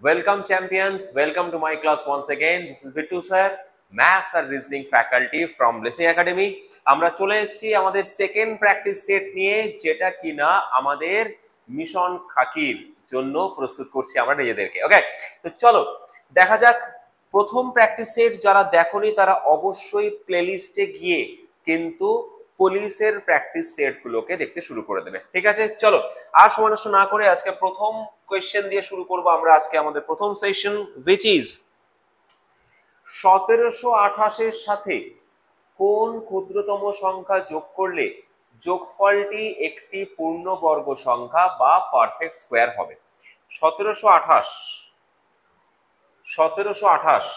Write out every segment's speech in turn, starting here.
Welcome champions, welcome to my class once again. This is Bittu sir, Maths and Reasoning faculty from Blessing Academy. আমরা চলে এসেছি আমাদের second practice set নিয়ে, যেটা কিনা আমাদের মিশন খাকির জন্য প্রস্তুত করছি আমরা নিজেদেরকে। ওকে, তো চলো দেখা যাক। প্রথম প্র্যাকটিস সেট যারা দেখোনি তারা অবশ্যই প্লেলিস্টে গিয়ে কিন্তু পুলিশের প্র্যাকটিস সেট গুলোকে দেখতে শুরু করে দেবে। ঠিক আছে, চলো আর সময় নষ্ট না করে আজকে প্রথম কোয়েশ্চেন দিয়ে শুরু করব আমরা আজকে আমাদের প্রথম সেশন, which is 1728 এর সাথে কোন ক্ষুদ্রতম সংখ্যা যোগ করলে যোগফলটি একটি পূর্ণবর্গ সংখ্যা বা পারফেক্ট স্কয়ার হবে। 1728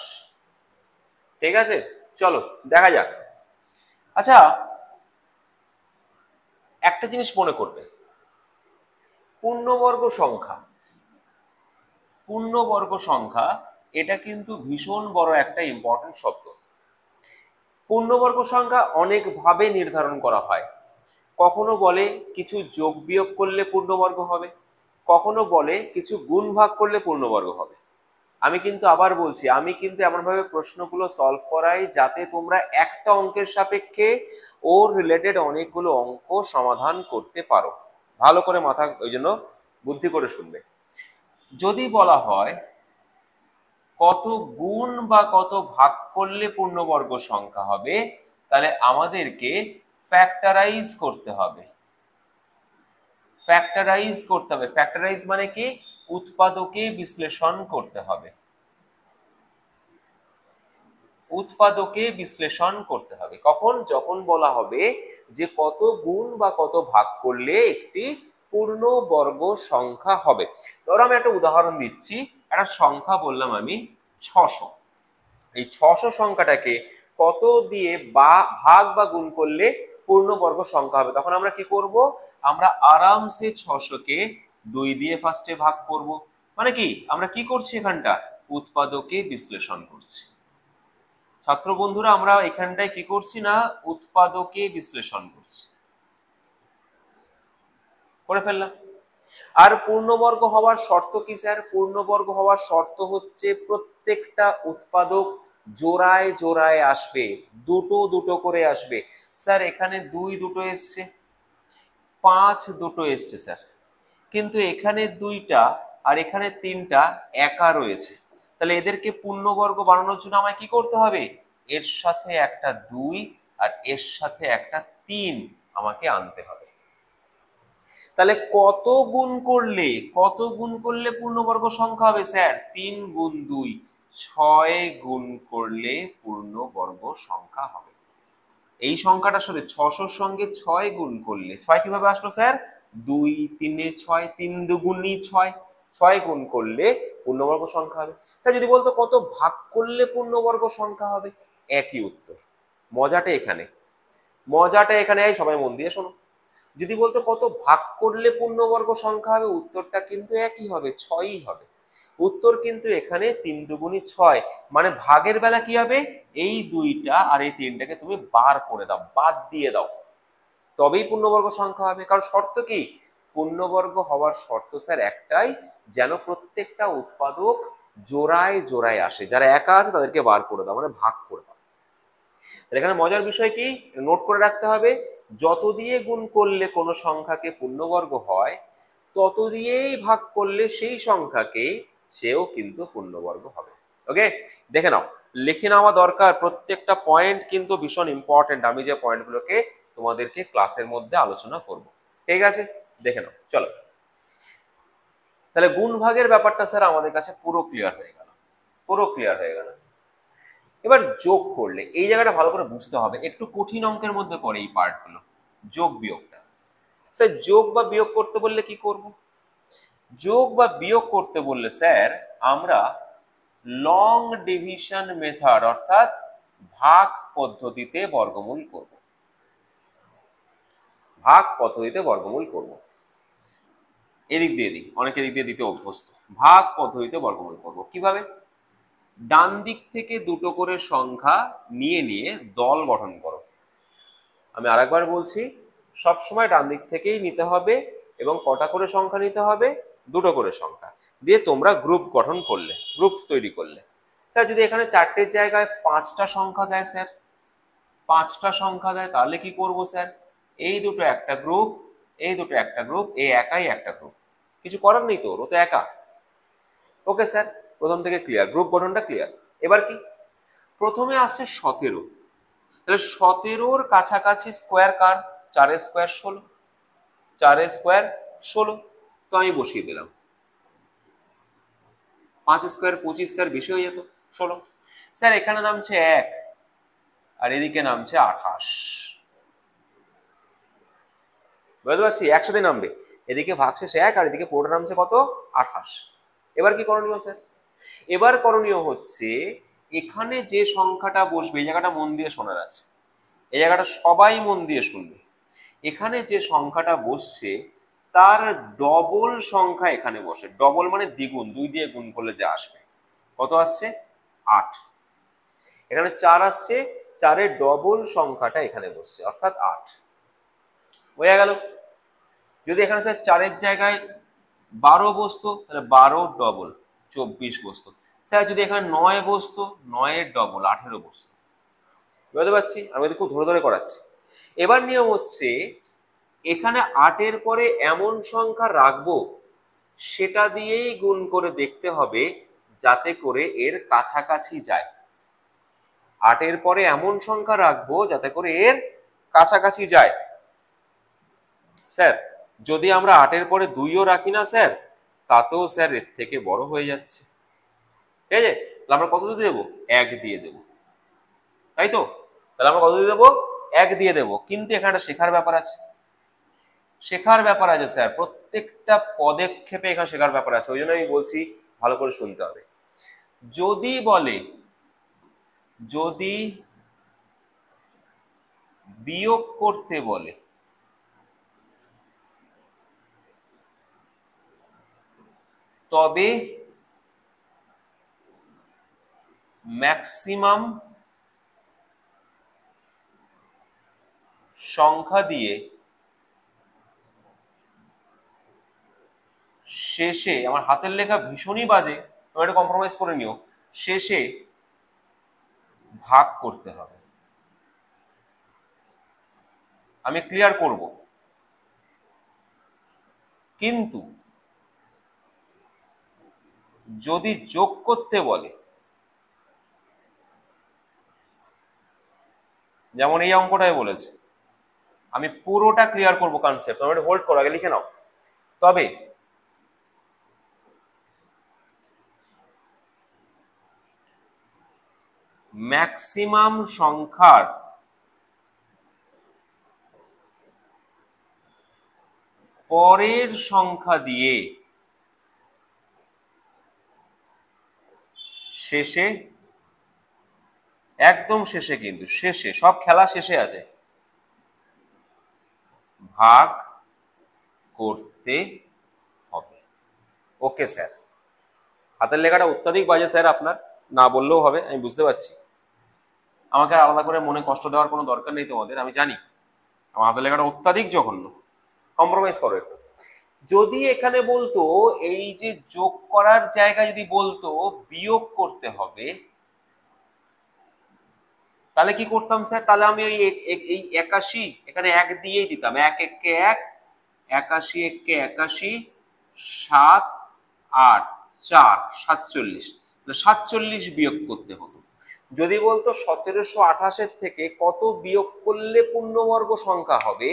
ঠিক আছে, চলো দেখা যাক। আচ্ছা, একটা জিনিস মনে করবে, পূর্ণবর্গ সংখ্যা এটা কিন্তু ভীষণ বড় একটা ইম্পর্টেন্ট শব্দ। পূর্ণবর্গ সংখ্যা অনেক ভাবে নির্ধারণ করা হয়। কখনো বলে কিছু যোগ বিয়োগ করলে পূর্ণবর্গ হবে, কখনো বলে কিছু গুণ ভাগ করলে পূর্ণবর্গ হবে। আমি কিন্তু আবার বলছি, আমি কিন্তু এমনভাবে প্রশ্নগুলো সলভ করাই যাতে তোমরা একটা অঙ্কের সাপেক্ষে ওর রিলেটেড অনেকগুলো অঙ্ক সমাধান করতে পারো। ভালো করে মাথা ওই জন্য বুদ্ধি করে শুনবে। যদি বলা হয় কত গুণ বা কত ভাগ করলে পূর্ণবর্গ সংখ্যা হবে, তাহলে আমাদেরকে ফ্যাক্টরাইজ করতে হবে। ফ্যাক্টরাইজ মানে কি? উৎপাদকে বিশ্লেষণ করতে হবে। কখন? যখন বলা হবে যে কত গুণ বা কত ভাগ করলে একটি পূর্ণবর্গ সংখ্যা হবে। ধরো আমি একটা উদাহরণ দিচ্ছি, একটা সংখ্যা বললাম আমি 600। এই 600 সংখ্যাটাকে কত দিয়ে ভাগ বা গুণ করলে পূর্ণবর্গ সংখ্যা হবে, তখন আমরা কি করব? আমরা আরামসে 600 কে 2 দিয়ে ফার্স্টে ভাগ করব। মানে কি আমরা কি করছি? এখানটা উৎপাদকে বিশ্লেষণ করছি। ছাত্র বন্ধুরা, আমরা এখানটায় কি করছি না, উৎপাদকে বিশ্লেষণ করছি। করে ফেললাম। আর পূর্ণবর্গ হওয়ার শর্ত কি স্যার? পূর্ণবর্গ হওয়ার শর্ত হচ্ছে প্রত্যেকটা উৎপাদক জোড়ায় জোড়ায় আসবে, দুটো দুটো করে আসবে। স্যার এখানে 2 দুটো এসছে, 5 দুটো এসছে স্যার, কিন্তু এখানে 2টা আর এখানে 3টা একা রয়েছে। তাহলে এদেরকে পূর্ণবর্গ বানানোর জন্য আমায় কি করতে হবে? এর সাথে একটা 2 আর এর সাথে একটা 3 আমাকে আনতে হবে। তাহলে কত গুণ করলে পূর্ণবর্গ সংখ্যা হবে স্যার? 3 গুণ 2, 6 গুণ করলে পূর্ণবর্গ সংখ্যা হবে। এই সংখ্যাটার সাথে 600 সঙ্গে 6 গুণ করলে, 6 কিভাবে আসলো স্যার? 2 3 6, 3 দুগুণই 6, 6 গুণ করলে পূর্ণবর্গ সংখ্যা হবে। স্যার যদি বলতো কত ভাগ করলে পূর্ণবর্গ সংখ্যা হবে, একই উত্তর। মজাটা এখানে, এই সবাই মন দিয়ে শোনো। যদি বলতো কত ভাগ করলে পূর্ণবর্গ সংখ্যা হবে, উত্তরটা কিন্তু একই হবে, 6ই হবে। উত্তর কিন্তু এখানে 3 দুগুণী 6, মানে ভাগের বেলা কি হবে? এই 2টা আর এই 3টাকে তুমি বার করে দাও, বাদ দিয়ে দাও, তবেই পূর্ণবর্গ সংখ্যা হবে। কারণ শর্ত কি? পূর্ণবর্গ হওয়ার শর্ত স্যার একটাই, যেন প্রত্যেকটা উৎপাদক জোড়ায় জোড়ায় আসে। যারা একা আছে তাদেরকে বার করে দাও, মানে ভাগ করে দাও। এখানে মজার বিষয় কি নোট করে রাখতে হবে? যত দিয়ে গুণ করলে কোন সংখ্যাকে পূর্ণবর্গ হয়, তত দিয়েই ভাগ করলে সেই সংখ্যাকে সেও কিন্তু পূর্ণবর্গ হবে। ওকে, দেখে নাও, লিখে নেওয়া দরকার। প্রত্যেকটা পয়েন্ট কিন্তু ভীষণ ইম্পর্টেন্ট। আমি যে পয়েন্টগুলোকে তোমাদেরকে ক্লাসের মধ্যে আলোচনা করব, ঠিক আছে? দেখে নাও, চলো। তাহলে গুণ ভাগের ব্যাপারটা স্যার আমাদের কাছে পুরো ক্লিয়ার হয়ে গেল। এবার যোগ করলে এই জায়গাটা ভালো করে বুঝতে হবে, একটু কঠিন অঙ্কের মধ্যে পড়ে এই পার্টগুলো, যোগ বিয়োগটা। স্যার যোগ বা বিয়োগ করতে বললে কি করব? যোগ বা বিয়োগ করতে বললে স্যার আমরা লং ডিভিশন মেথড অর্থাৎ ভাগ পদ্ধতিতে বর্গমূল করব। এদিক দিয়ে দিই, অনেক এদিক দিয়ে দিতে অভ্যস্ত। ভাগ পদ্ধতিতে বর্গমূল করব কিভাবে? ডান দিক থেকে দুটো করে সংখ্যা নিয়ে নিয়ে দল গঠন করো। আমি আরেকবার বলছি, সবসময় ডান দিক থেকেই নিতে হবে এবং কটা করে সংখ্যা নিতে হবে? দুটো করে সংখ্যা দিয়ে তোমরা গ্রুপ গঠন করলে, গ্রুপ তৈরি করলে। স্যার যদি এখানে 4টের জায়গায় 5টা সংখ্যা দেয় স্যার, 5টা সংখ্যা দেয়, তাহলে কি করব স্যার? এই দুটো একটা গ্রুপ, এই দুটো একটা গ্রুপ, এই একাই একটা গ্রুপ, কিছু করার নেই তো, ও তো একা। ওকে স্যার, প্রথম থেকে ক্লিয়ার, গ্রুপ গঠনটা ক্লিয়ার। এবার কি, প্রথমে আসছে 17, তাহলে 17-র কাছাকাছি স্কোয়ার কার? 4 স্কোয়ার 16, 4 স্কোয়ার 16, তো আমি বসিয়ে দিলাম। 5 স্কোয়ার 25, স্যার বেশি হয়ে যেত 16। স্যার এখানে নামছে 1 আর এদিকে নামছে 28, বুঝতে পারছি? একসাথে নামবে, এদিকে ভাগশেষ 1 আর এদিকে পুরোটা নামছে কত? 28। এবার কি করণীয় স্যার? এবার করণীয় হচ্ছে এখানে যে সংখ্যাটা বসবে, এই জায়গাটা মন দিয়ে শোনার আছে, এই জায়গাটা সবাই মন দিয়ে শুনবে। এখানে যে সংখ্যাটা বসছে তার ডবল সংখ্যা এখানে বসে। ডবল মানে দ্বিগুণ, 2 দিয়ে গুণ করলে যা আসবে। কত আসছে? 8। এখানে 4 আসছে, 4-এর ডবল সংখ্যাটা এখানে বসছে, অর্থাৎ 8। বোঝা গেল? যদি এখানে স্যার 4-এর জায়গায় 12 বসতো, তাহলে 12 ডবল 24 বসতো। স্যার যদি এখানে 9 বসতো, 9-এর ডবল 18 বসতো। বুঝতে পারছি? আমি খুব ধরে ধরে করাচ্ছি। এবার নিয়ম হচ্ছে এখানে 8-এর পরে এমন সংখ্যা রাখবো সেটা দিয়েই গুণ করে দেখতে হবে যাতে করে এর কাছাকাছি যায়। 8-এর পরে এমন সংখ্যা রাখবো যাতে করে এর কাছাকাছি যায়। স্যার যদি আমরা 8-এর পরে 2ও রাখি না স্যার, তাতেও স্যার এর থেকে বড় হয়ে যাচ্ছে। ঠিক আছে, তাহলে আমরা কত দিয়ে দেবো? 1 দিয়ে দেবো, তাই তো? তাহলে আমরা কত দিয়ে দেবো? 1 দিয়ে দেবো। কিন্তু এখানে একটা শেখার ব্যাপার আছে, শেখার ব্যাপার আছে স্যার, প্রত্যেকটা পদক্ষেপে এখানে শেখার ব্যাপার আছে। ওই জন্য আমি বলছি ভালো করে শুনতে হবে। যদি বলে, যদি বিয়োগ করতে বলে, তবে ম্যাক্সিমাম সংখ্যা দিয়ে শেষে, আমার হাতের লেখা ভীষণই বাজে, তোমরা একটু কম্প্রোমাইজ করে নিও, শেষে ভাগ করতে হবে। আমি ক্লিয়ার করব, কিন্তু যদি যোগ করতে বলে, যেমন এই অঙ্কটাই বলেছে, আমি পুরোটা ক্লিয়ার করব কনসেপ্ট, তোমরা একটু হোল্ড করো, আগে লিখে নাও। তবে ম্যাক্সিমাম সংখ্যার পরের সংখ্যা দিয়ে শেষে, একদম শেষে, কিন্তু শেষে, সব খেলা শেষে আছে, ভাগ করতে হবে। ওকে স্যার, হাতের লেখাটা অত্যাধিক বাজে স্যার, আপনার না বললেও হবে, আমি বুঝতে পারছি। আমাকে আলাদা করে মনে কষ্ট দেওয়ার কোনো দরকার নেই তোমাদের, আমি জানি আমার হাতের লেখাটা অত্যাধিক জঘন্য, কম্প্রোমাইজ করো একটু। যদি এখানে বলতো এই যে যোগ করার জায়গায় যদি বলতো বিয়োগ করতে হবে, তাহলে কি করতাম স্যার? তাহলে আমি ওই এই 81 এখানে 1 দিয়েই দিতাম, 1 1 1, 81 1 81, 7 8 4 47, 47 বিয়োগ করতে হতো। যদি বলতো 1728 থেকে কত বিয়োগ করলে পূর্ণবর্গ সংখ্যা হবে,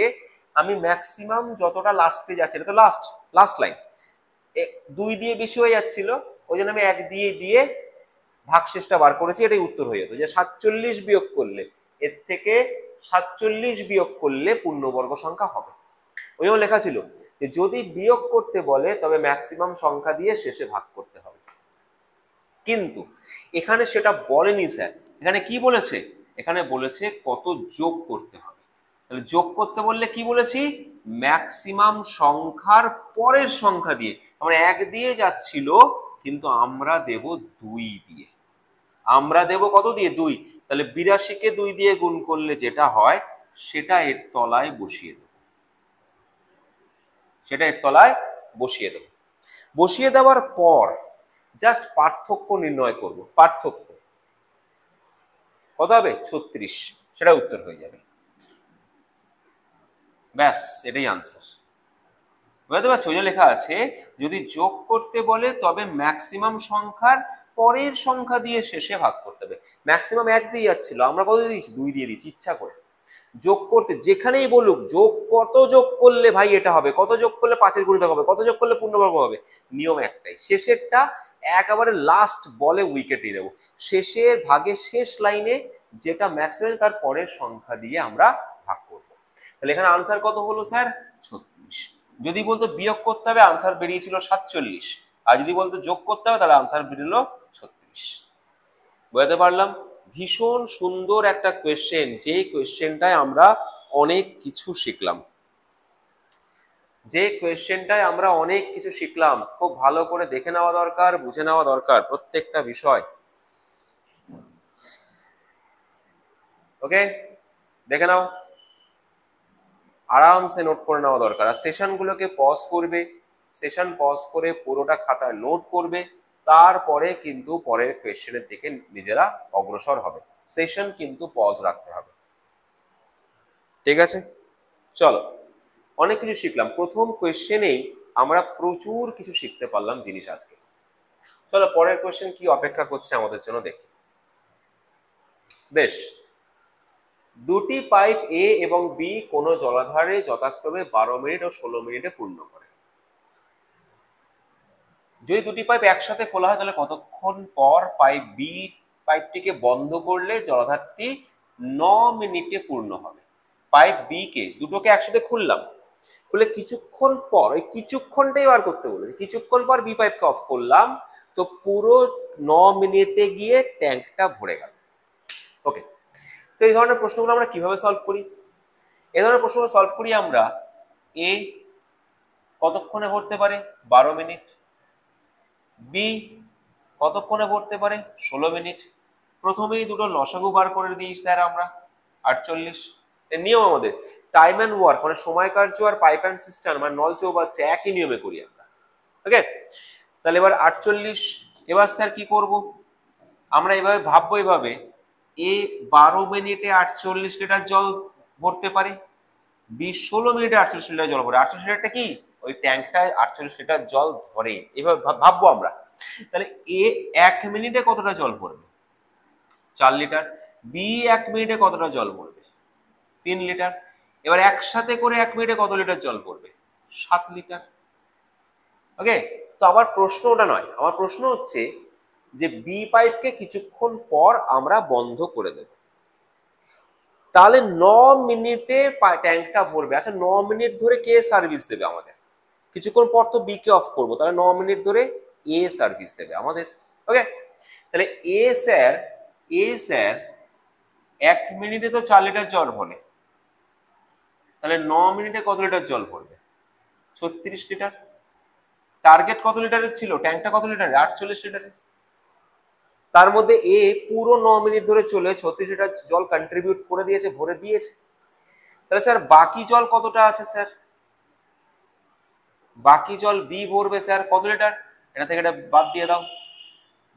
আমি ম্যাক্সিমাম যতটা লাস্টে যাচ্ছে, এটা তো লাস্ট লাইন, 2 দিয়ে বেশি হয়ে যাচ্ছিল, ওই জন্য আমি 1 দিয়ে ভাগশেষটা বার করেছি, এটাই উত্তর হয়ে যেত যে 47 বিয়োগ করলে, এর থেকে 47 বিয়োগ করলে পূর্ণবর্গ সংখ্যা হবে। ওইও লেখা ছিল যে যদি বিয়োগ করতে বলে তবে ম্যাক্সিমাম সংখ্যা দিয়ে শেষে ভাগ করতে হবে। কিন্তু এখানে সেটা বলেনি স্যার, এখানে কি বলেছে? এখানে বলেছে কত যোগ করতে হবে। তাহলে যোগ করতে বললে কি বলেছি? ম্যাক্সিমাম সংখ্যার পরের সংখ্যা দিয়ে। আমরা 1 দিয়ে যাচ্ছিল, কিন্তু আমরা দেব 2 দিয়ে। আমরা দেব কত দিয়ে? 2। তাহলে 82-কে 2 দিয়ে গুণ করলে যেটা হয় সেটা এর তলায় বসিয়ে দেব, সেটা এর তলায় বসিয়ে দেব। বসিয়ে দেওয়ার পর জাস্ট পার্থক্য নির্ণয় করব, পার্থক্য কত হবে 36, সেটা উত্তর হয়ে যাবে। ব্যাস, এটাই আনসার। বুঝতে পারছো? ওই যে লেখা আছে যদি যোগ করতে বলে তবে ম্যাক্সিমাম সংখ্যার পরের সংখ্যা দিয়ে শেষে ভাগ করতে হবে। ম্যাক্সিমাম 1 দিয়ে যাচ্ছিল, আমরা কত দিয়ে দিয়েছি 2 দিয়ে দিয়েছি ইচ্ছা করে। যোগ করতে যেখানেই বলুক যোগ, কত যোগ করলে ভাই এটা হবে, কত যোগ করলে 5-এর গুণিতক হবে, কত যোগ করলে পূর্ণবর্গ হবে, নিয়ম একটাই, শেষেরটা একেবারে লাস্ট বলে উইকেট নিয়ে নেবো। শেষের ভাগের শেষ লাইনে যেটা ম্যাক্সিমাম তার পরের সংখ্যা দিয়ে আমরা ভাগ করবো। তাহলে এখানে আনসার কত হলো স্যার 36। যদি বলতো বিয়োগ করতে হবে আনসার বেরিয়েছিল 47, আর যদি বলতো যোগ করতে হবে তাহলে আনসার বেরিয়েছিল 36। বুঝতে পারলাম? ভীষণ সুন্দর একটা কোয়েশ্চেন, যে কোয়েশ্চেনটায় আমরা অনেক কিছু শিখলাম, যে কোয়েশ্চেনটায় আমরা অনেক কিছু শিখলাম। খুব ভালো করে দেখে নেওয়া দরকার, বুঝে নেওয়া দরকার প্রত্যেকটা বিষয়। ওকে, দেখে নাও, আরামসে নোট করে নেওয়া দরকার। আর সেশনগুলোকে পজ করবে, সেশন পজ করে পুরোটা খাতায় নোট করবে, তারপরে কিন্তু পরের কোয়েশ্চেনের দিকে নিজেরা অগ্রসর হবে। সেশন কিন্তু পজ রাখতে হবে, ঠিক আছে? চলো, অনেক কিছু শিখলাম প্রথম কোয়েশ্চেনেই, আমরা প্রচুর কিছু শিখতে পারলাম জিনিস আজকে। চলো পরের কোয়েশ্চেন কি অপেক্ষা করছে আমাদের জন্য দেখি। বেশ, দুটি পাইপ এ এবং বি কোন জলাধারে যথাক্রমে 12 মিনিট ও 16 মিনিটে পূর্ণ করে। যদি দুটি পাইপ একসাথে খোলা হয় তাহলে কতক্ষণ পর পাইপ বি পাইপটিকে বন্ধ করলে জলাধারটি 9 মিনিটে পূর্ণ হবে। পাইপ বি কে দুটোকে একসাথে খুললাম, খুলে কিছুক্ষণ পর, ওই কিছুক্ষণটাই বার করতে বলেছে, কিছুক্ষণ পর বি পাইপকে অফ করলাম, তো পুরো 9 মিনিটে গিয়ে ট্যাঙ্কটা ভরে গেল। ওকে, তো এই ধরনের প্রশ্নগুলো আমরা কিভাবে সলভ করি? এই ধরনের প্রশ্নগুলো সলভ করি আমরা, এ কতক্ষণে ভরতে পারে 12 মিনিট, বি কতক্ষণে ভরতে পারে 16 মিনিট। প্রথমেই দুটো লসাগু বার করে দিই স্যার আমরা 48। এর নিয়ম আমাদের টাইম অ্যান্ড ওয়ার্ক, মানে সময় কার্য আর পাইপ অ্যান্ড সিস্টেম মানে নল চৌবাচ্চা একই নিয়মে করি আমরা। ওকে, তাহলে এবার 48। এবার স্যার কি করব? আমরা এভাবে ভাববো, এভাবে এ 12 মিনিটে 48 লিটার জল ভরতে পারে, বি 16 মিনিটে 48 লিটার জল ভরে। 48 লিটারটা কি ওই ট্যাঙ্কটায় 48 লিটার জল ধরে, এভাবে ভাববো আমরা। তাহলে এ 1 মিনিটে কতটা জল ভরবে 4 লিটার, বি 1 মিনিটে কতটা জল ভরবে 3 লিটার। এবার একসাথে করে 1 মিনিটে কত লিটার জল ভরবে 7 লিটার। ওকে, তো আমার প্রশ্ন ওটা নয়, আমার প্রশ্ন হচ্ছে যে বি পাইপকে কিছুক্ষণ পর আমরা বন্ধ করে দেব, তাহলে 9 মিনিটে ট্যাঙ্কটা ভরবে। আচ্ছা 9 মিনিট ধরে কে সার্ভিস দেবে আমাদের? কিছুক্ষণ পর তো বি কে অফ করবো, তাহলে 9 মিনিট ধরে এ সার্ভিস দেবে আমাদের। ওকে, তাহলে এ স্যার 1 মিনিটে তো 4 লিটার জল ভরে, তাহলে 9 মিনিটে কত লিটার জল ভরবে 36 লিটার। টার্গেট কত লিটারের ছিল, ট্যাঙ্কটা কত লিটারের 48 লিটারের। তার মধ্যে এ পুরো 9 মিনিট ধরে চলে 36 লিটার জল কন্ট্রিবিউট করে দিয়েছে, ভরে দিয়েছে। তাহলে স্যার বাকি জল কতটা আছে স্যার? বাকি জল বি ভরবে স্যার কত লিটার, এটা থেকে এটা বাদ দিয়ে দাও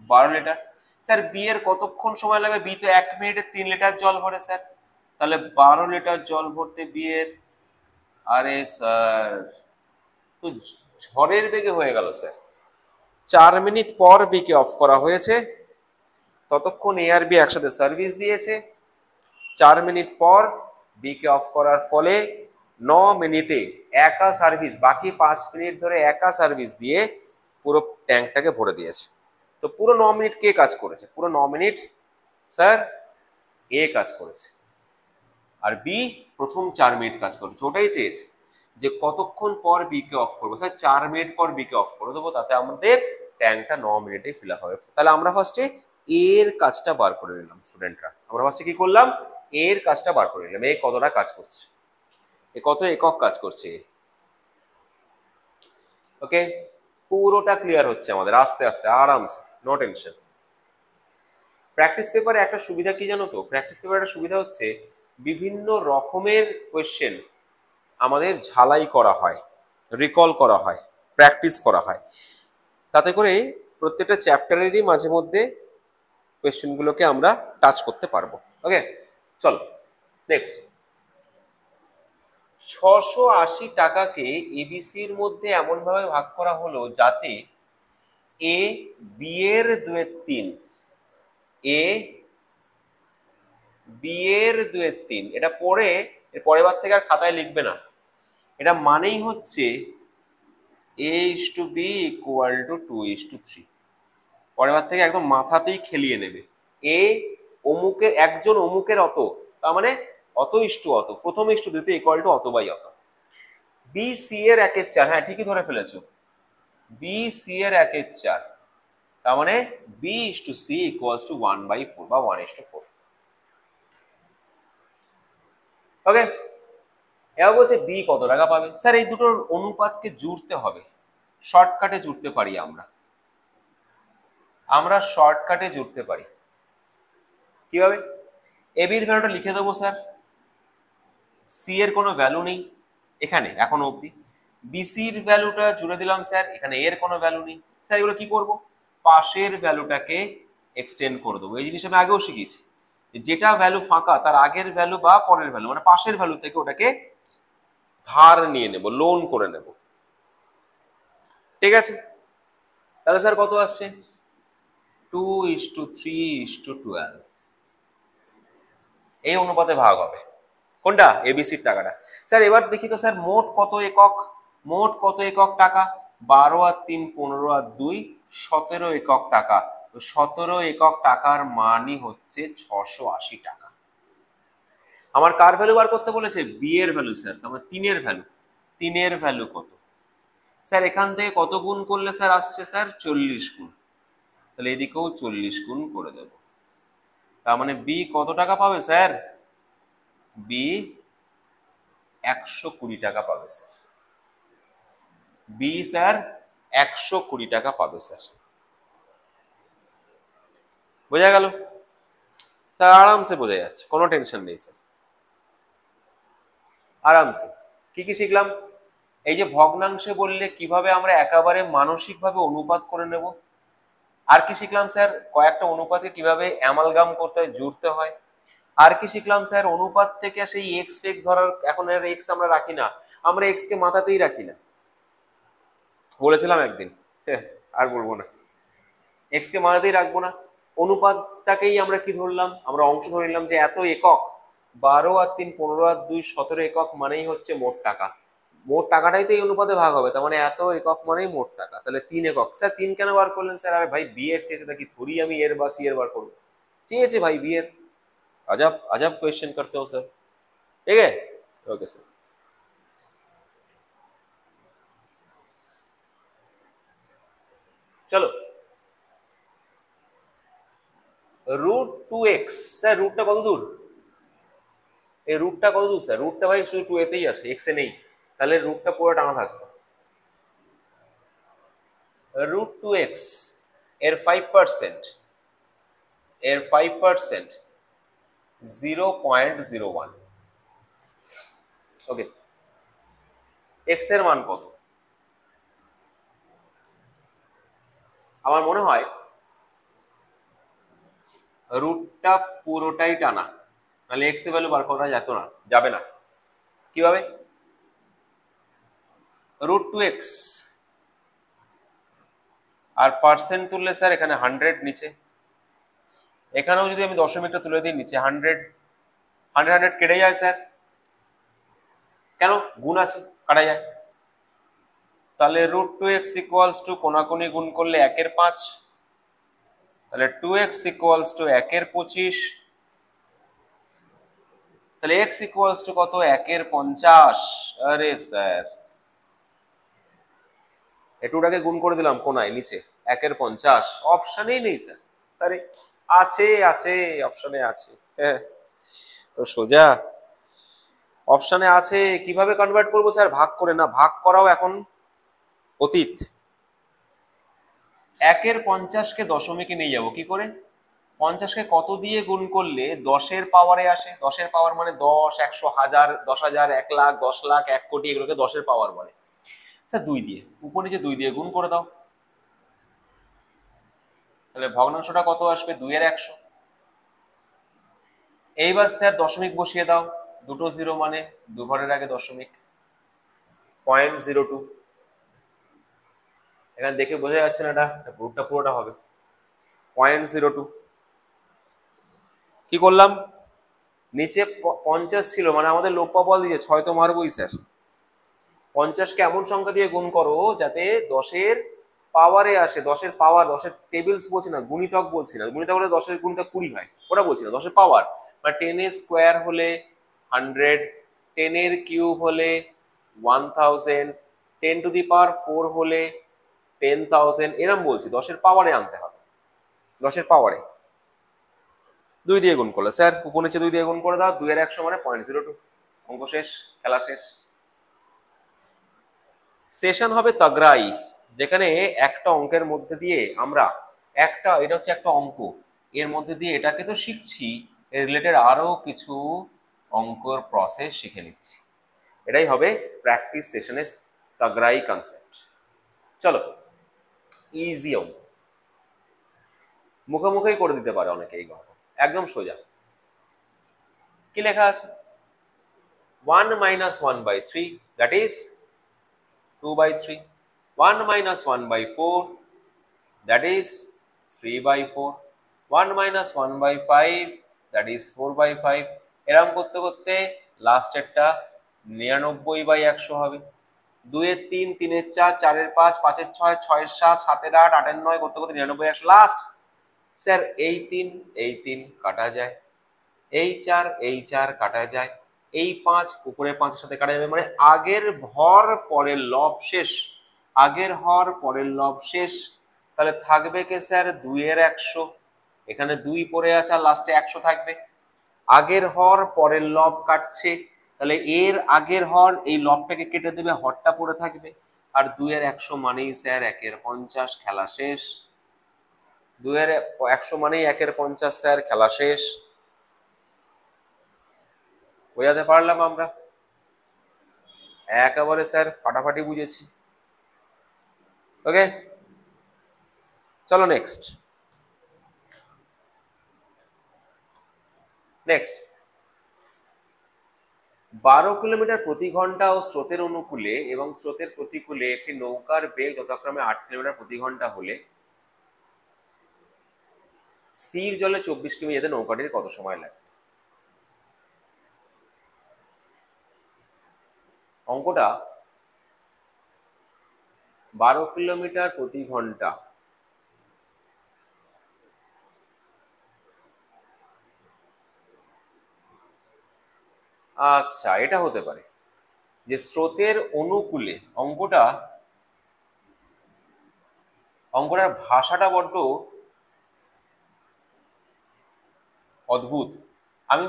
12 লিটার। স্যার বি এর কতক্ষণ সময় লাগবে? বি তো 1 মিনিটে 3 লিটার জল ভরে স্যার, তাহলে 12 লিটার জল ভরতে বি এর, আরে স্যার তো ঝড়ের বেগে হয়ে গেল স্যার। 4 মিনিট পর বি কে অফ করা হয়েছে, ততক্ষণ এ আর বি একসাথে সার্ভিস দিয়েছে। 4 মিনিট পর বি কে অফ করার ফলে 9 মিনিটে একা সার্ভিস, বাকি 5 মিনিট ধরে একা সার্ভিস দিয়ে পুরো ট্যাঙ্কটাকে ভরে দিয়েছে। তো পুরো 9 মিনিট কে কাজ করেছে? পুরো 9 মিনিট স্যার এ কাজ করেছে, আর বি প্রথম 4 মিনিট কাজ করেছে। ওটাই চেয়েছে যে কতক্ষণ পর বি কে অফ করবো স্যার, 4 মিনিট পর বি কে অফ করে দেবো, তাতে আমাদের ট্যাঙ্কটা 9 মিনিটে ফিল আপ হবে। তাহলে আমরা ফার্স্টে এর কাজটা বার করে নিলাম স্টুডেন্টরা, আমরা ফার্স্টে কি করলাম এর কাজটা বার করে নিলাম, এই কতটা কাজ করছে, এ কত একক কাজ করছে। ওকে, পুরোটা ক্লিয়ার হচ্ছে আমাদের আস্তে আস্তে আরামসে, নো টেনশন। প্র্যাকটিস পেপারে একটা সুবিধা কি জানো তো? প্র্যাকটিস পেপারে একটা সুবিধা হচ্ছে বিভিন্ন রকমের কোয়েশ্চেন আমাদের ঝালাই করা হয়, রিকল করা হয়। প্র্যাকটিস করা হয়, তাতে করে প্রত্যেকটা চ্যাপ্টারেরই মাঝে মধ্যে কোয়েশ্চেনগুলোকে আমরা টাচ করতে পারবো। ওকে, চলো নেক্সট। 680 টাকাকে এবিসির মধ্যে এমন ভাবে ভাগ করা হলো যাতে এ বি এর 2/3, এ বি এর 2/3, এটা পরে এর পরের বার থেকে আর খাতায় লিখবে না। এটা মানেই হচ্ছে a:b = 2:3। পরের বার থেকে একদম মাথাতেই খেলিয়ে নেবে। এ অমুকের একজন অমুকের অত, তার মানে অত ইস্টু অত, প্রথম ইস্টু দ্বিতীয় = অত বাই অত। বি সি এর 1/4, হ্যাঁ ঠিকই ধরে ফেলেছো, বি সি এর 1/4, তার মানে b:c = 1/4 বা 1:4। ওকে, এবার বলছে বি কত টাকা পাবে। স্যার এই দুটোর অনুপাতকে জুড়তে হবে, শর্টকাটে জুড়তে পারি আমরা শর্টকাটে জুড়তে পারি। কিভাবে? এ বির ভ্যালুটা লিখে দেবো স্যার, সি এর কোনো ভ্যালু নেই এখানে এখনো অবধি, বিসির ভ্যালুটা জুড়ে দিলাম স্যার, এখানে এর কোনো ভ্যালু নেই। স্যার এগুলো কি করব? পাশের ভ্যালুটাকে এক্সটেন্ড করে দেবো। এই জিনিস আমি আগেও শিখেছি, যেটা ভ্যালু ফাঁকা তার আগের ভ্যালু বা পরের ভ্যালু মানে পাশের ভ্যালু থেকে ওটাকে ধার নিয়ে নেব, লোন করে নেব। ঠিক আছে, তাহলে স্যার কত আসছে? 2:3:12, এই অনুপাতে ভাগ হবে। কোনটা? এবিসির টাকাটা। স্যার এবার দেখি তো স্যার মোট কত একক, মোট কত একক টাকা? 12 আর 3 15 আর 2 17 একক টাকা। তো 17 একক টাকার মানই হচ্ছে 680 টাকা। আমার কার ভ্যালু বার করতে বলেছে? বি এর ভ্যালু স্যার, তার মানে 3 এর ভ্যালু। 3 এর ভ্যালু কত? স্যার এখান থেকে কত গুণ করলে স্যার আসছে স্যার 40 গুণ, তাহলে এদিকেও 40 গুণ করে দেব। তার মানে বি কত টাকা পাবে স্যার? বি 120 টাকা পাবে স্যার। বি স্যার 120 টাকা পাবে স্যার। বোঝা গেল স্যার? আরামসে বোঝা যাচ্ছে, কোনো টেনশন নেই স্যার, আরামসে। কি কি শিখলাম? এই যে ভগ্নাংশে বললে কিভাবে আমরা একেবারে মানসিকভাবে অনুপাত করে নেব। আর কি শিখলাম স্যার? কয়েকটা অনুপাতকে কিভাবে অ্যামালগাম করতে হয়, জুড়তে হয়। আর কি শিখলাম স্যার? অনুপাত থেকে সেই এক্স এক্স ধরার, এখন আর এক্স আমরা রাখি না, আমরা এক্স কে মাথাতেই রাখি না, বলেছিলাম একদিন, আর বলবো না, এক্স কে মাথাতেই রাখবো না। অনুপাতটাকেই আমরা কি ধরলাম? আমরা অংশ ধরে নিলাম যে এত একক, 12 আর 3 15 আর 2 17 একক মানেই হচ্ছে মোট টাকা। মোট টাকাটাই তো এই অনুপাতে ভাগ হবে, তার মানে এত একক মানেই মোট টাকা। তাহলে 3 একক। স্যার 3 কেন বার করলেন স্যার? আরে ভাই বি এর চেয়েছে, নাকি থোড়ি আমি এর বা সি এর বার করবো? চেয়েছে ভাই বি এর। अजब अजब क्वेश्चन करते हो सर। ठीक है, ओके सर। चलो √2x, স্যার রুটটা কত দূর? এই রুটটা কত দূর স্যার? রুটটা ভাই শুধু 2 এতেই আছে, x এ নেই, তাহলে রুটটা পুরো টানা থাকতো। √2x এর 5%, এর 5% 0.01। ওকে, x এর মান কত? আমার মনে হয় রুটটা পুরোটাই টানা, তাহলে x এর ভ্যালু বার করা যেত না, যাবে না। কিভাবে? √2x আর পার্সেন্ট তুললে স্যার এখানে 100 নিচে, এখানেও যদি আমি দশমিকটা তুলে দিই নিচে 100, 100 কেটে যায় স্যার। কেন? গুণ আছে, কাটা যায়। তাহলে √2x = কোনাকুনি গুণ করলে 1/5, তাহলে 2x = 1/25, তাহলে x = কত? 1/50। আরে স্যার এটুটাকে গুণ করে দিলাম কোনায় নিচে, 1/50। অপশনেই নেই স্যার। আরে আছে আছে, অপশনে আছে, হ্যাঁ তো সোজা অপশনে আছে। কিভাবে কনভার্ট করবো স্যার? ভাগ করে না, ভাগ করাও এখন অতীত। 1/50 দশমিকে নিয়ে যাবো কি করে? 50কে কত দিয়ে গুণ করলে 10-এর পাওয়ারে আসে? 10-এর পাওয়ার মানে 10, 100, 1000, 10,000, 1 লাখ, 10 লাখ, 1 কোটি, এগুলোকে 10-এর পাওয়ার বলে। স্যার 2 দিয়ে, উপর নিচে 2 দিয়ে গুণ করে দাও, তাহলে ভগ্নাংশটা কত আসবে? 2 এর 100। এইবার স্যার দশমিক বসিয়ে দাও, দুটো জিরো মানে দু ঘরের আগে দশমিক, 0.02। এখানে দেখে বোঝা যাচ্ছে না এটা রুটটা পুরোটা হবে 0.02। কি করলাম? নিচে 50 ছিল, মানে আমাদের লোকপাল দিয়ে 6 তো মারবই স্যার। 50কে এমন সংখ্যা দিয়ে গুণ করো যাতে 10-এর পাওয়ারে আসে। 10-এর পাওয়ার, 10-এর টেবিলস বলছি না, গুণিতক বলছি না। গুণিতক হলে 10-এর গুণিতক 20 হয়, ওটা বলছি না। 10-এর পাওয়ার মানে 10 এর স্কোয়ার হলে 100, 10 এর কিউব হলে 1000, 10 টু দি পাওয়ার 4 হলে 10,000, এরম বলছি। 10-এর পাওয়ারে আনতে হবে, 10-এর পাওয়ারে 2 দিয়ে গুণ করলে স্যার উপর নিচে 2 দিয়ে গুণ করে দাও, 2 এর 100 মানে 0.02। অঙ্ক শেষ, খেলা শেষ। সেশন হবে তাগড়াই, যেখানে একটা অঙ্কের মধ্যে দিয়ে আমরা এটা হচ্ছে একটা অঙ্ক, এর মধ্যে দিয়ে এটাকে তো শিখছি, এর রিলেটেড আরো কিছু অঙ্কর প্রসেস শিখে নিচ্ছি। এটাই হবে প্র্যাকটিস সেশনের তাগড়াই কনসেপ্ট। চলো, ইজি অঙ্ক, মুখে মুখেই করে দিতে পারে অনেকে এই গল্প, একদম সোজা। কি লেখা আছে? 1 minus 1 by 3, that is 2 by 3. 1 minus 1 by 4, that is 3 by 4. 1 minus 1 by 5, that is 4 by 5. এরকম করতে করতে লাস্টেরটা 99 বাই 100 হবে। 2 এর 3, 3 এর 4, 4 এর 5, 5 এর 6, 6 এর 7, 7 এর 8, 8 এর 9 করতে করতে 99, 100 লাস্ট। স্যার এই 3 কাটা যায়, এই 4 কাটা যায়, এই 5 উপরের 5 এর সাথে কাটা যাবে, মানে আগের হর পরের লব শেষ, আগের হর পরের লব শেষ। তাহলে থাকবে কে স্যার? 2 এর 100, এখানে 2 পড়ে আছে আর লাস্টে 100 থাকবে। আগের হর পরের লব কাটছে, তাহলে এর আগের হর এই লবটাকে কেটে দেবে, হরটা পড়ে থাকবে। আর 2 এর 100 মানেই স্যার 1 এর 50, খেলা শেষ। 2 এর 100 মানেই 1 এর 50 স্যার, খেলা শেষ। বোঝাতে পারলাম আমরা? একেবারে স্যার ফাটাফাটি বুঝেছি। ওকে, চলো নেক্সট। নেক্সট 12 কিলোমিটার প্রতি ঘন্টা ও স্রোতের অনুকূলে এবং স্রোতের প্রতিকূলে একটি নৌকার বেগ যথাক্রমে 8 কিলোমিটার প্রতি ঘন্টা হলে স্থির জলে 24 কিমি যেতে নৌকাটির কত সময় লাগে? অঙ্কটা 12 কিলোমিটার প্রতি ঘন্টা, আচ্ছা এটা হতে পারে যে স্রোতের অনুকূলে। অঙ্কটার ভাষাটা বড্ড অদ্ভুত। আমি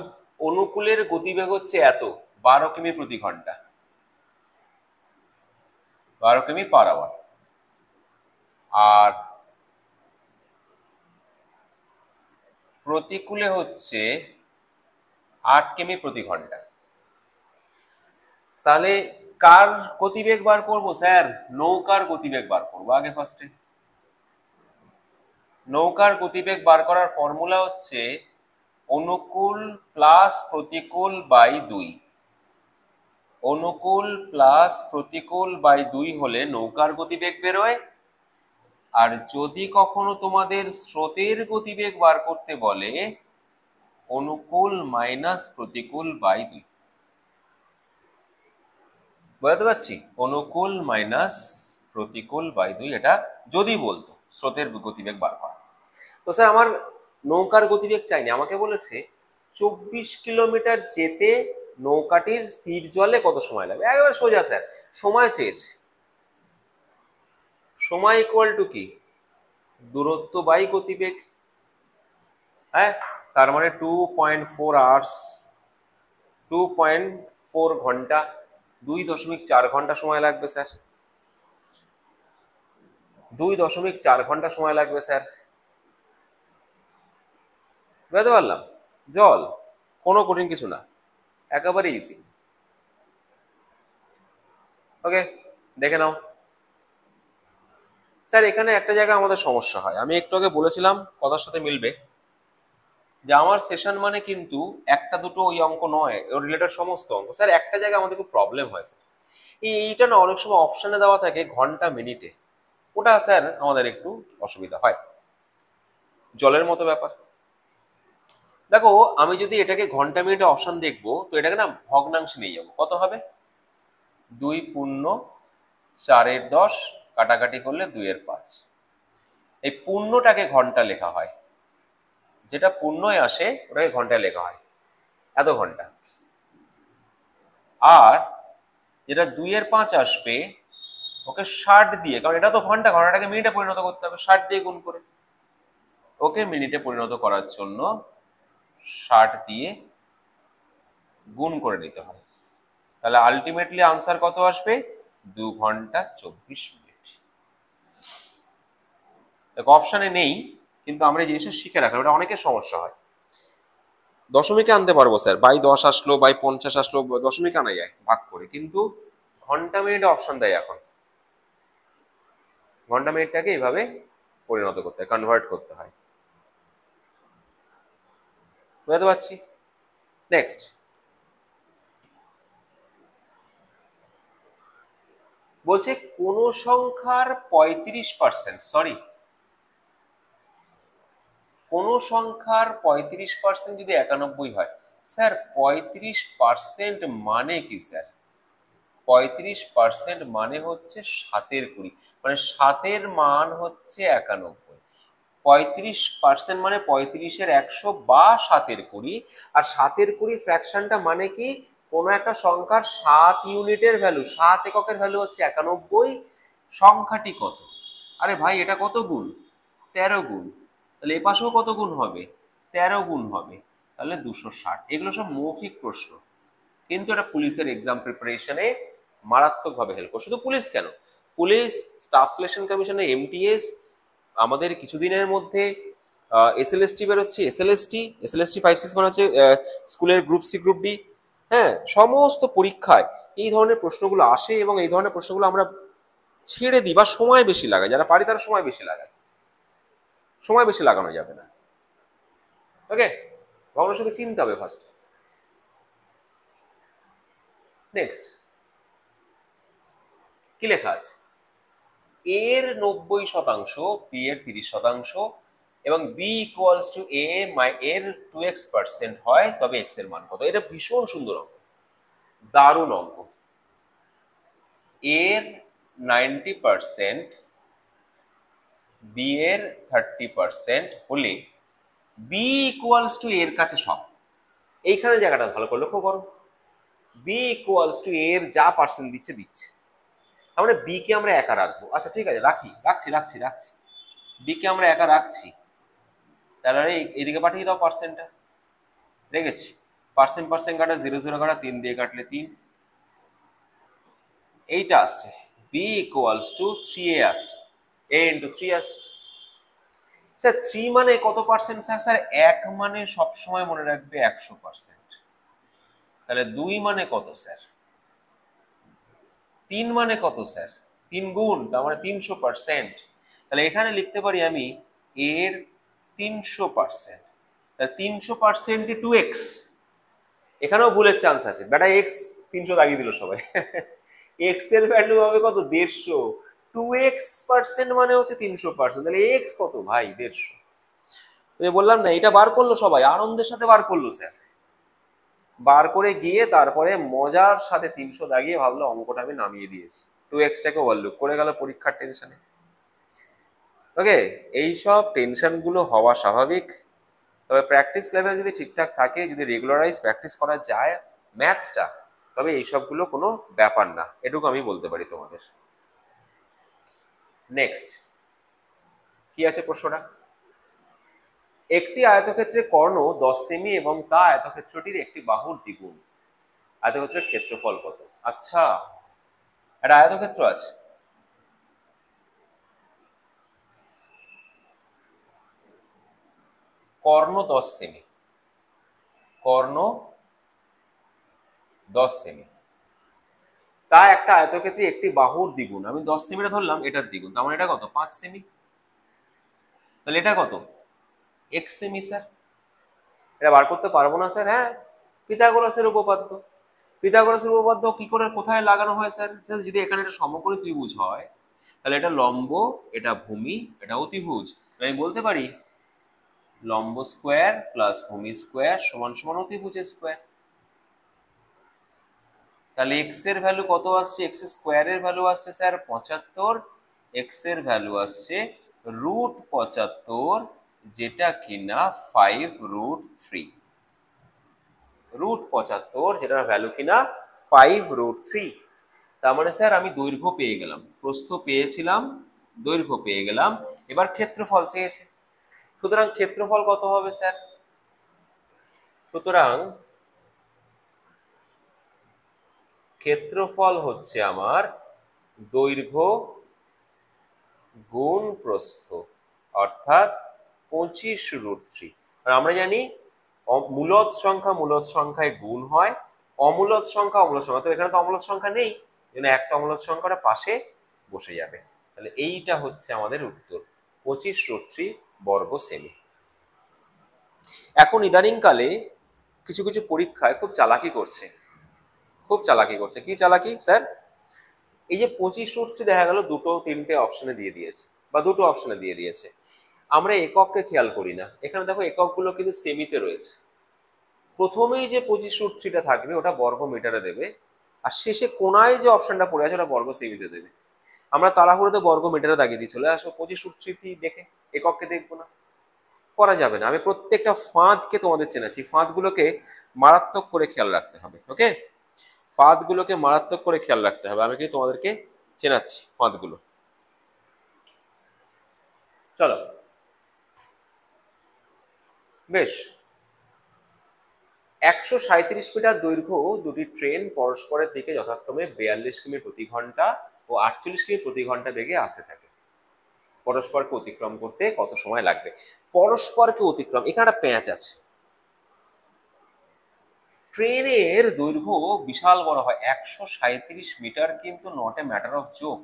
অনুকূলের গতিবেগ হচ্ছে এত, 12 কিমি প্রতি ঘন্টা, 12 কিমি পার আওয়ার, আর প্রতিকূলে হচ্ছে 8 কিমি প্রতি ঘন্টা। তাহলে কার গতিবেগ বার করব স্যার? নৌকার গতিবেগ বার করবো আগে ফার্স্টে। নৌকার গতিবেগ বার করার ফর্মুলা হচ্ছে অনুকূল প্লাস প্রতিকূল বাই 2। অনুকূল প্লাস প্রতিকূল বাই 2 হলে নৌকার গতিবেগ বেরোয়। আর যদি কখনো তোমাদের স্রোতের গতিবেগ বার করতে বলে, অনুকূল মাইনাস প্রতিকূল বাই 2। বুঝতে পারছি? অনুকূল মাইনাস প্রতিকূল বাই 2, এটা যদি বলতো স্রোতের গতিবেগ বার করা। তো স্যার আমার নৌকার গতিবেগ চাইনি, আমাকে বলেছে 24 কিলোমিটার যেতে নৌকাটির স্থির জলে কত সময় লাগবে। একেবারে সোজা স্যার, সময় চেয়েছে। সময় ইকুয়াল টু কি? দূরত্ব বাই গতিবেগ। হ্যাঁ, তার মানে 2.4 আওয়ার্স, 2.4 ঘন্টা, 2.4 ঘন্টা সময় লাগবে স্যার, 2.4 ঘন্টা সময় লাগবে স্যার। বুঝতে পারলাম? জল, কোনো কঠিন কিছু না, একেবারে ইজি। ওকে, দেখে নাও স্যার, এখানে একটা জায়গায় আমাদের সমস্যা হয়, আমি একটু আগে বলেছিলাম, কথার সাথে মিলবে, যে আমার সেশন মানে কিন্তু একটা দুটো ওই অঙ্ক নয়, ওর রিলেটেড সমস্ত অঙ্ক। স্যার একটা জায়গায় আমাদের খুব প্রবলেম হয় স্যার, এইটা না অনেক সময় অপশনে দেওয়া থাকে ঘন্টা মিনিটে, ওটা স্যার আমাদের একটু অসুবিধা হয়, জলের মতো ব্যাপার। দেখো আমি যদি এটাকে ঘন্টা মিনিটে অপশন দেখবো, তো এটাকে না ভগ্নাংশে নিয়ে যাবো, কত হবে? 2 পূর্ণ 4/10, কাটাকাটি করলে 2/5। এই পূর্ণটাকে ঘন্টা লেখা হয়, যেটা পূর্ণয় আসে ওটাকে ঘন্টায় লেখা হয়, এত ঘন্টা। আর যেটা 2/5 আসবে ওকে 60 দিয়ে, কারণ এটা তো ঘন্টা, ঘন্টাটাকে মিনিটে পরিণত করতে হবে, 60 দিয়ে গুণ করে ওকে মিনিটে পরিণত করার জন্য 60 দিয়ে গুণ করে নিতে হয়। তাহলে আলটিমেটলি আনসার কত আসবে? 2 ঘন্টা 24 মিনিট। দেখো অপশানে নেই, কিন্তু আমরা এই জিনিসটা শিখে রাখলাম, এটা অনেকের সমস্যা হয়। দশমিকে আনতে পারবো স্যার, বাই 10 আসলো, বাই 50 আসলো, দশমিকে আনা যায় ভাগ করে, কিন্তু ঘন্টা মিনিটে অপশন দেয় এখন, ঘন্টা মিনিটটাকে এইভাবে পরিণত করতে হয়, কনভার্ট করতে হয়। বুঝতে পারছি। নেক্সট, বলছে কোন সংখ্যার 35%, সরি, কোন সংখ্যার 35% যদি 91 হয়। স্যার 35% মানে কি স্যার? 35% মানে হচ্ছে 7/20, মানে 7-এর মান হচ্ছে 91। 35% মানে 35-100 বা 7/20। আর 7/20 ফ্র্যাকশনটা মানে কি? কোনো একটা সংখ্যার 7 ইউনিটের ভ্যালু, 7 এককের ভ্যালু হচ্ছে 91, সংখ্যাটি কত? আরে ভাই এটা কত গুণ? 13 গুণ। তাহলে এ পাশেও কত গুণ হবে? 13 গুণ হবে, তাহলে 260। এগুলো সব মৌখিক প্রশ্ন, কিন্তু এটা পুলিশের এক্সাম প্রিপারেশনে মারাত্মকভাবে হেল্প করে। শুধু পুলিশ কেন, পুলিশ, স্টাফ সিলেকশন কমিশনের এমটিএস, আমাদের কিছুদিনের মধ্যে এসএলএসটি বেরোচ্ছে, এসএলএসটি 5-6 মানে হচ্ছে স্কুলের গ্রুপ সি গ্রুপ ডি, হ্যাঁ, সমস্ত পরীক্ষায় এই ধরনের প্রশ্নগুলো আসে, এবং এই ধরনের প্রশ্নগুলো আমরা ছেড়ে দিই বা সময় বেশি লাগাই, যারা পারি তারা সময় বেশি লাগায়, সময় বেশি লাগানো যাবে না। ওকে, ভগ্নাংশকে চিনতে হবে ফার্স্ট। নেক্সট কি লেখা আছে? এর 90%, বি এর 30%, এবং বি ইকুয়ালস টু এ এর 2x% হয়, তবে এক্স এর মান কত? এটা ভীষণ সুন্দর অঙ্ক, দারুণ অঙ্ক। এর 90%, বি এর 30% হলে বি ইকুয়ালস টু এর কাছে সব। এইখানে জায়গাটা ভালো করে লক্ষ্য করো, বি ইকুয়ালস টু এর যা পার্সেন্ট দিচ্ছে দিচ্ছে, আমরা বি কে আমরা একা রাখবো। আচ্ছা ঠিক আছে, রাখছি বি কে আমরা একা রাখছি, তাহলে এইদিকে পাঠিয়ে দাও পার্সেন্টটা, রেখেছি। পার্সেন্ট পার্সেন্ট কাটা, 0 0 কাটা, 3 দিয়ে কাটলে 3, এইটা আসছে। বি ইকুয়ালস টু 3a আসছে, a ইন্টু 3 আসছে। স্যার 3 মানে কত পার্সেন্ট স্যার? স্যার 1 মানে সবসময় মনে রাখবে 100%। তাহলে 2 মানে কত স্যার? 3 মানে কত স্যার? 3 গুণ, তার মানে 300%। তাহলে এখানে লিখতে পারি আমি এর 300%, তাহলে 300% 2x। এখানেও ভুলের চান্স আছে, বেটা এক্স 300 দাগিয়ে দিল সবাই। এক্স এর ভ্যালু হবে কত? 150। 2x% মানে হচ্ছে 300%, তাহলে এক্স কত ভাই? 150। তুমি বললাম না, এটা বার করলো সবাই, আনন্দের সাথে বার করলো স্যার, বার করে গিয়ে তারপরে মজার সাথে 300 দাগিয়ে ভাবলো অঙ্কটা আমি নামিয়ে দিয়েছি, 2x-টাকে ওভারলুক করে গেল পরীক্ষার টেনশনে। ওকে, এইসব টেনশন গুলো হওয়া স্বাভাবিক, তবে প্র্যাকটিস লেভেল যদি ঠিকঠাক থাকে, যদি রেগুলারাইজ প্র্যাকটিস করা যায় ম্যাথসটা, তবে এইসবগুলো কোনো ব্যাপার না, এটুকু আমি বলতে পারি তোমাদের। নেক্সট কি আছে প্রশ্নটা? একটি আয়তক্ষেত্রের কর্ণ 10 সেমি এবং তা আয়তক্ষেত্রটির একটি বাহুর দ্বিগুণ, আয়তক্ষেত্রের ক্ষেত্রফল কত? আচ্ছা, একটা আয়তক্ষেত্র আছে, কর্ণ 10 সেমি, কর্ণ 10 সেমি, তা একটা আয়তক্ষেত্রে একটি বাহুর দ্বিগুণ, আমি 10 সেমিটা ধরলাম, এটার দ্বিগুণ, তার মানে এটা কত 5 সেমি, তাহলে এটা কত x সেমি স্যার। এটা বার করতে পারবো না স্যার? হ্যাঁ, পিথাগোরাসের উপপাদ্য। পিথাগোরাসের উপপাদ্য কি করে কোথায় লাগানো হয় স্যার? যদি এখানে একটা সমকোণী ত্রিভুজ হয় তাহলে এটা লম্ব, এটা ভূমি, এটা অতিভুজ, আমি বলতে পারি লম্ব স্কোয়ার প্লাস ভূমি স্কোয়ার সমান সমান অতিভুজের স্কোয়ার। তাহলে x এর ভ্যালু কত আসছে? x স্কোয়ারের ভ্যালু আসছে স্যার 75, x এর ভ্যালু আসছে √75, যেটা কিনা 5√3, √75 যেটার ভ্যালু কিনা 5√3। তার মানে স্যার আমি দৈর্ঘ্য পেয়ে গেলাম, প্রস্থ পেয়েছিলাম, দৈর্ঘ্য পেয়ে গেলাম, এবার ক্ষেত্রফল চেয়েছে। সুতরাং ক্ষেত্রফল কত হবে স্যার? সুতরাং ক্ষেত্রফল হচ্ছে আমার দৈর্ঘ্য গুণ প্রস্থ, অর্থাৎ 25√3। আর আমরা জানি মূলদ সংখ্যায় গুণ হয়, অমূলদ সংখ্যা, তো এখানে তো অমূলদ সংখ্যা নেই, এখানে একটা অমূলদ সংখ্যাটা পাশে বসে যাবে। তাহলে এইটা হচ্ছে আমাদের উত্তর, 25√3 বর্গ সেমি। এখন ইদানিং কালে কিছু কিছু পরীক্ষায় খুব চালাকি করছে, কি চালাকি স্যার? এই যে 25√3 দেখা গেল দুটো তিনটে অপশনে দিয়ে দিয়েছে, বা দুটো অপশনে দিয়ে দিয়েছে, আমরা একককে খেয়াল করি না। এখানে দেখো এককগুলো কিন্তু সেমিতে রয়েছে। প্রথমেই যে 25√3টা থাকবে ওটা বর্গ মিটারে দেবে, আর শেষে কোনায় যে অপশনটা পড়ে আছে ওটা বর্গ সেমিতে দেবে। আমরা তাড়াহুড়োতে বর্গ মিটারে দাগিয়ে দিয়ে চলে আসবো, 25√3 দেখে একককে দেখবো না, করা যাবে না। আমি প্রত্যেকটা ফাঁদকে তোমাদের চেনাচ্ছি, ফাঁদগুলোকে মারাত্মক করে খেয়াল রাখতে হবে। ওকে, ফাঁদগুলোকে মারাত্মক করে খেয়াল রাখতে হবে, আমি কি তোমাদেরকে চেনাচ্ছি ফাঁদগুলো। চলো বেশ, 137 মিটার দৈর্ঘ্য দুটি ট্রেন পরস্পরের দিকে যথাক্রমে 42 কিমি প্রতি ঘন্টা ও 48 কিমি প্রতি ঘন্টা বেগে আসতে থাকে। পরস্পরকে অতিক্রম করতে কত সময় লাগবে? পরস্পরকে অতিক্রম, এখানে একটা প্যাঁচ আছে। ট্রেনের দৈর্ঘ্য বিশাল বড় হয়, 137 মিটার, কিন্তু not a matter of joke.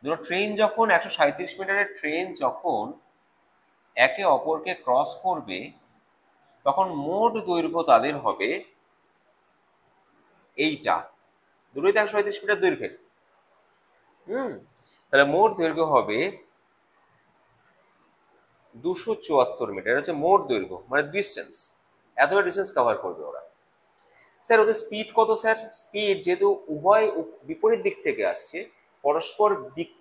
দুটো ট্রেন যখন 137 মিটারের ট্রেন যখন একে অপরকে ক্রস করবে তখন মোট দৈর্ঘ্য তাদের হবে এইটা, দুটোই তো 137 মিটার দৈর্ঘ্যের। তাহলে মোট দৈর্ঘ্য হবে 274 মিটার, হচ্ছে মোট দৈর্ঘ্য, মানে ডিস্টেন্স, এতটা ডিস্টেন্স কভার করবে ওরা। স্যার ওদের স্পিড কত স্যার? স্পিড যেহেতু উভয় বিপরীত দিক থেকে আসছে, পরস্পর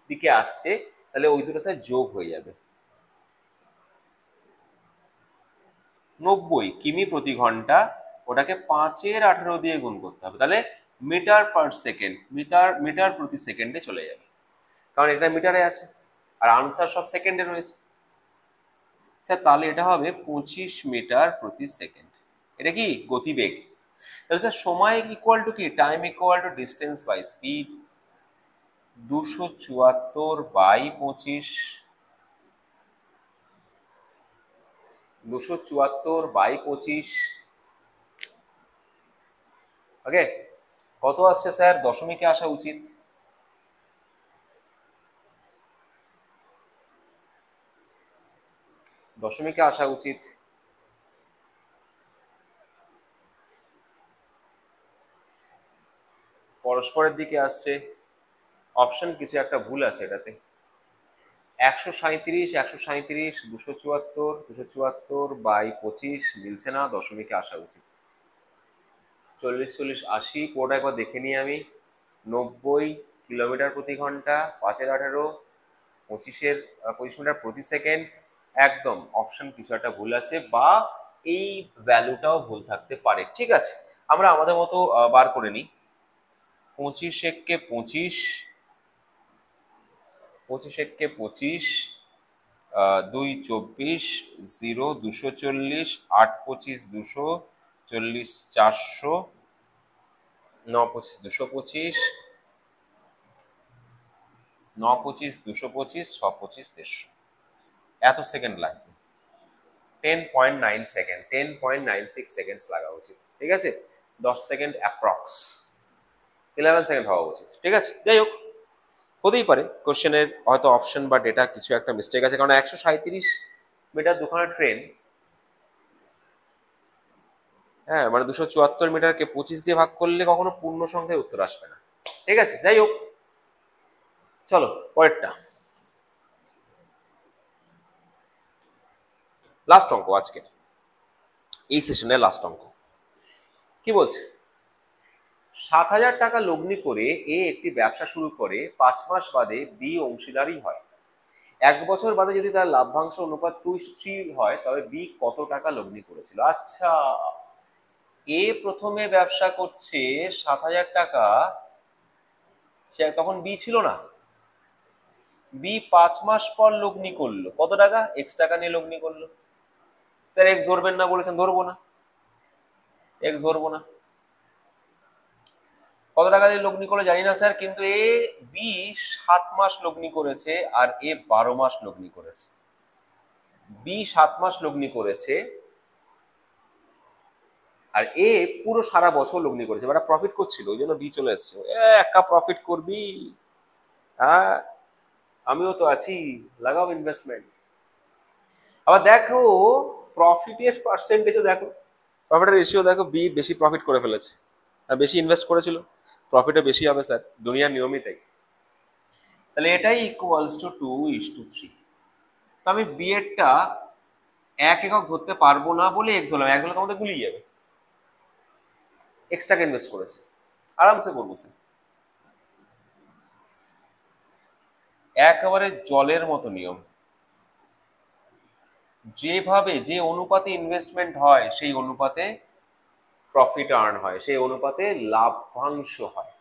দিকে আসছে, তাহলে ওই দুটো স্যার যোগ হয়ে যাবে। 90 কিমি প্রতি ঘন্টা, ওটাকে 5/18 দিয়ে গুণ করতে হবে, তাহলে মিটার পার সেকেন্ড, মিটার প্রতি সেকেন্ডে চলে যাবে, কারণ এটা মিটারে আছে আর আনসার সব সেকেন্ডে রয়েছে। স্যার তাহলে এটা হবে 25 মিটার প্রতি সেকেন্ড। এটা কি গতিবেগ? তাহলে স্যার সময় ইকুয়াল টু কি? Time equal to distance by speed. 274 by 25, 274 by 25, okay, কত আসছে স্যার? দশমিকে আসা উচিত। দশমিকে আসা উচিত। পরস্পরের দিকে আসছে, অপশন কিছু একটা ভুল আছে এটাতে। 137, 137, 274, 274 বাই 25 মিলছে না, দশমিকে আসা উচিত। 40, 40, 80, পুরোটা একবার দেখে নিই আমি। 90 কিলোমিটার প্রতি ঘন্টা, 5/18, 25 মিটার প্রতি সেকেন্ড, একদম অপশন কিছু একটা ভুল আছে, বা এই ভ্যালুটাও ভুল থাকতে পারে। ঠিক আছে, আমরা আমাদের মতো বার করে নিই। 25 একে 25, 25 একে 25, 2 24, 0 240, 8 25 240, 400, 9 25 225, 9 25 225, 6 25 150, এত সেকেন্ড লাগবে। 10.9 সেকেন্ড, 10.96 সেকেন্ডস লাগা উচিত। ঠিক আছে, 10 সেকেন্ড অ্যাপ্রক্স। 11 সেকেন্ড হওয়া উচিত, ঠিক আছে? যাই হোক, হতেই পারে কোশ্চেনের হয়তো অপশন বা ডেটা কিছু একটা মিস্টেক আছে, কারণ 137 মিটার দুখানা ট্রেন, হ্যাঁ মানে 274 মিটারকে 25 দিয়ে ভাগ করলে কখনো পূর্ণ সংখ্যায় উত্তর আসবে না, ঠিক আছে? যাই হোক, চলো পরেরটা, লাস্ট অঙ্ক আজকে, এই সেশনের লাস্ট অঙ্ক। কি বলছে? 7,000 টাকা লগ্নি করে এ একটি ব্যবসা শুরু করে 5 মাস বাদে বি অংশীদারই হয়। 1 বছর বাদে যদি তার লাভ্যাংশ অনুপাত 2:3 হয় তবে বি কত টাকা লগ্নি করেছিল? আচ্ছা, এ প্রথমে ব্যবসা করছে 7,000 টাকা, সে তখন বি ছিল না, বি 5 মাস পর লগ্নি করলো কত টাকা? এক্স টাকা নিয়ে লগ্নি করলো। স্যার এক্স ধরবেন না বলেছেন, ধরবো না, এক্স ধরবো না। কত টাকা দিয়ে লগ্নি করে জানি না স্যার, কিন্তু এ বি 7 মাস লগ্নি করেছে আর এ 12 মাস লগ্নি করেছে। বি 7 মাস লগ্নি করেছে আর এ পুরো সারা বছর লগ্নি করেছে, এবার প্রফিট করছিল, ওই জন্য বি চলে এসছে। একা প্রফিট করবি? হ্যাঁ, আমিও তো আছি, লাগাও ইনভেস্টমেন্ট। আবার দেখো প্রফিটের পার্সেন্টেজও দেখো, প্রফিটের রেশিও দেখো, বি বেশি প্রফিট করে ফেলেছে আর বেশি ইনভেস্ট করেছিল, প্রফিটও বেশি হবে স্যার, দুনিয়ার নিয়মই তাই। তাহলে এটাই ইকুয়ালস টু 2:3। তো আমি বি এরটা 1 একক ধরতে পারবো না বলে এক্স হলাম, এক হলে তো আমাদের গুলিয়ে যাবে। এক্স টাকা ইনভেস্ট করেছে, আরামসে করবো স্যার, একেবারে জলের মতো নিয়ম। যেভাবে যে অনুপাতে ইনভেস্টমেন্ট হয় সেই অনুপাতে প্রফিট আর্ন হয়, সেই অনুপাতে লাভ্যাংশ হয়।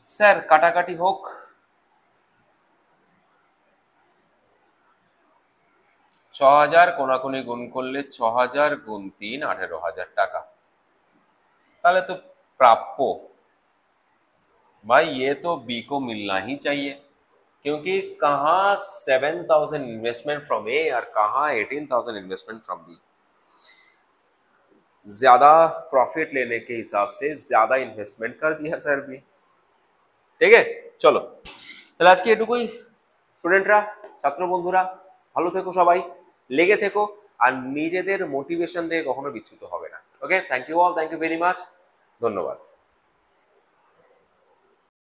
স্যার কাটাকাটি হোক, 6,000 কোনাকুনি গুণ করলে 6,000 গুণ 3 18,000 টাকা, তাহলে तो प्राप्य भाई ये तो बी को मिलना ही चाहिए, क्योंकि कहाँ 7,000 इन्वेस्टमेंट फ्रॉम ए और कहाँ 18,000 इन्वेस्टमेंट फ्रॉम बी। ज्यादा प्रॉफिट लेने के हिसाब से ज्यादा इन्वेस्टमेंट कर दिया सर भी, ঠিক আছে? চলো তাহলে আজকে এটুকুই, স্টুডেন্টরা, ছাত্র বন্ধুরা, ভালো থেকো সবাই, লেগে থেকো আর নিজেদের মোটিভেশন দিয়ে কখনো বিচ্যুত হবে না। Okay, thank you all, thank you very much, ধন্যবাদ।